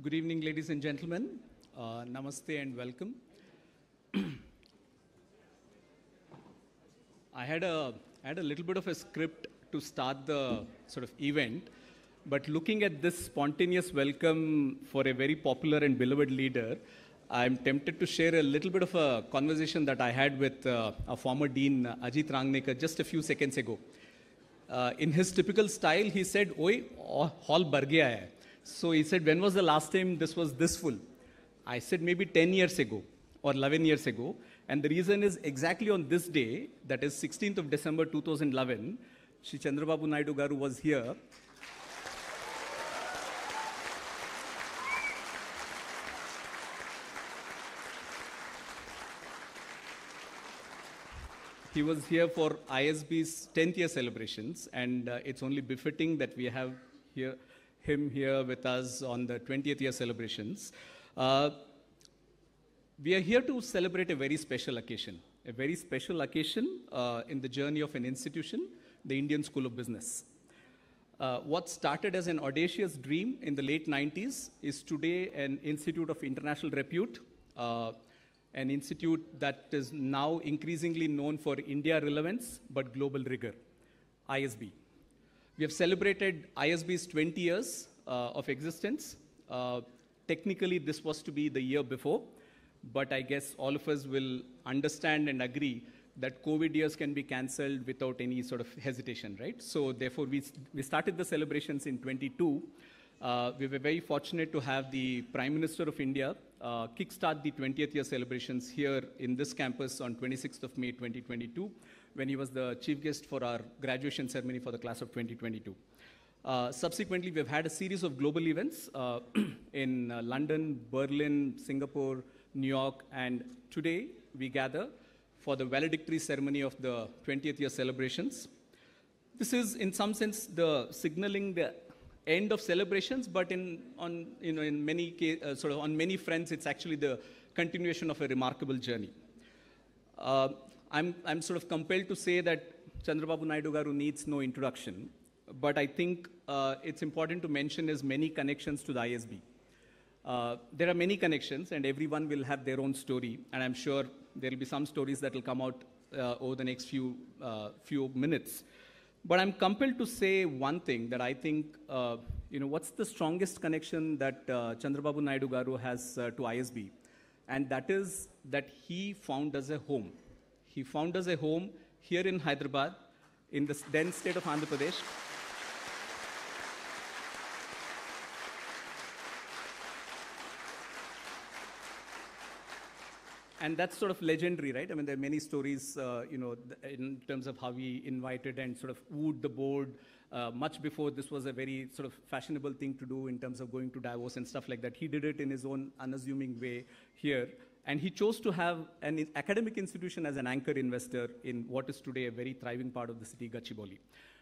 Good evening, ladies and gentlemen. Namaste and welcome. I had a little bit of a script to start the sort of event, but looking at this spontaneous welcome for a very popular and beloved leader, I'm tempted to share a little bit of a conversation that I had with our former dean, Ajit Rangnekar, just a few seconds ago. In his typical style, he said, "Oi, hall bhar gaya hai." So he said, "When was the last time this was this full?" I said, "Maybe 10 years ago or 11 years ago." And the reason is exactly on this day, that is 16th of December 2011, Shri Chandrababu Naidu Garu was here. He was here for ISB's 10th year celebrations, and it's only befitting that we have him here with us on the 20th year celebrations. We are here to celebrate a very special occasion in the journey of an institution, the Indian School of Business. What started as an audacious dream in the late 90s is today an institute of international repute, an institute that is now increasingly known for India relevance but global rigor, ISB. We have celebrated ISB's 20 years of existence. Technically, this was to be the year before, but I guess all of us will understand and agree that COVID years can be cancelled without any sort of hesitation, right? So therefore, we started the celebrations in 22. We were very fortunate to have the Prime Minister of India kickstart the 20th year celebrations here in this campus on 26th of May 2022, when he was the chief guest for our graduation ceremony for the class of 2022. Subsequently, we've had a series of global events in London, Berlin, Singapore, New York, and today we gather for the valedictory ceremony of the 20th year celebrations. This is, in some sense, the signaling the end of celebrations, but on many fronts, it's actually the continuation of a remarkable journey. I'm sort of compelled to say that Chandrababu Naidu Garu needs no introduction, but I think it's important to mention his many connections to the ISB. There are many connections, and everyone will have their own story, and I'm sure there will be some stories that will come out over the next few minutes. But I'm compelled to say one thing that I think, what's the strongest connection that Chandrababu Naidu Garu has to ISB? And that is that he found us a home. He found us a home here in Hyderabad, in the then state of Andhra Pradesh. And that's sort of legendary, right? I mean, there are many stories, in terms of how he invited and sort of wooed the board much before this was a very sort of fashionable thing to do in terms of going to Davos and stuff like that. He did it in his own unassuming way here. And he chose to have an academic institution as an anchor investor in what is today a very thriving part of the city, Gachibowli.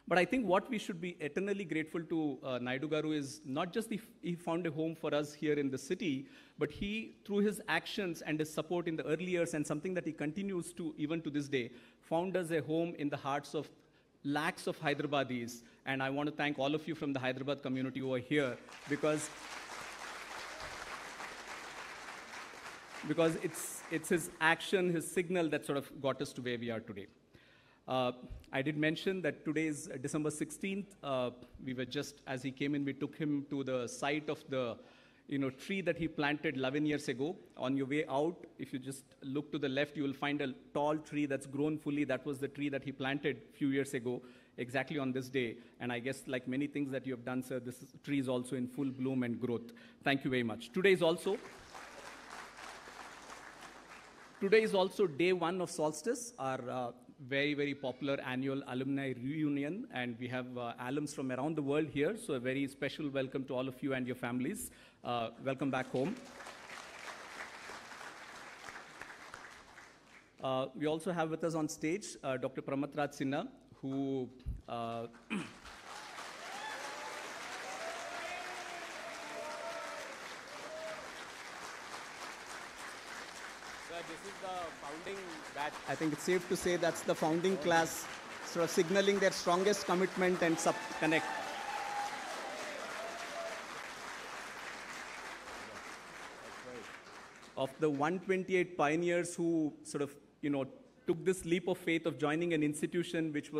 But I think what we should be eternally grateful to Naidu Garu is not just he found a home for us here in the city, but he, through his actions and his support in the early years, and something that he continues to even to this day, found us a home in the hearts of lakhs of Hyderabadis. And I want to thank all of you from the Hyderabad community who are here, because it's his action, his signal that sort of got us to where we are today. I did mention that today is December 16th. We were just, as he came in, we took him to the site of the tree that he planted 11 years ago. On your way out, if you just look to the left, you will find a tall tree that's grown fully. That was the tree that he planted a few years ago, exactly on this day. And I guess like many things that you have done, sir, this tree is also in full bloom and growth. Thank you very much. Today is also day one of Solstice, our very, very popular annual alumni reunion, and we have alums from around the world here, so a very special welcome to all of you and your families. Welcome back home. We also have with us on stage Dr. Pramatraj Sinha, who this is the founding batch. I think it's safe to say that's the founding class, sort of signaling their strongest commitment and connect. of the 128 pioneers who sort of, took this leap of faith of joining an institution which was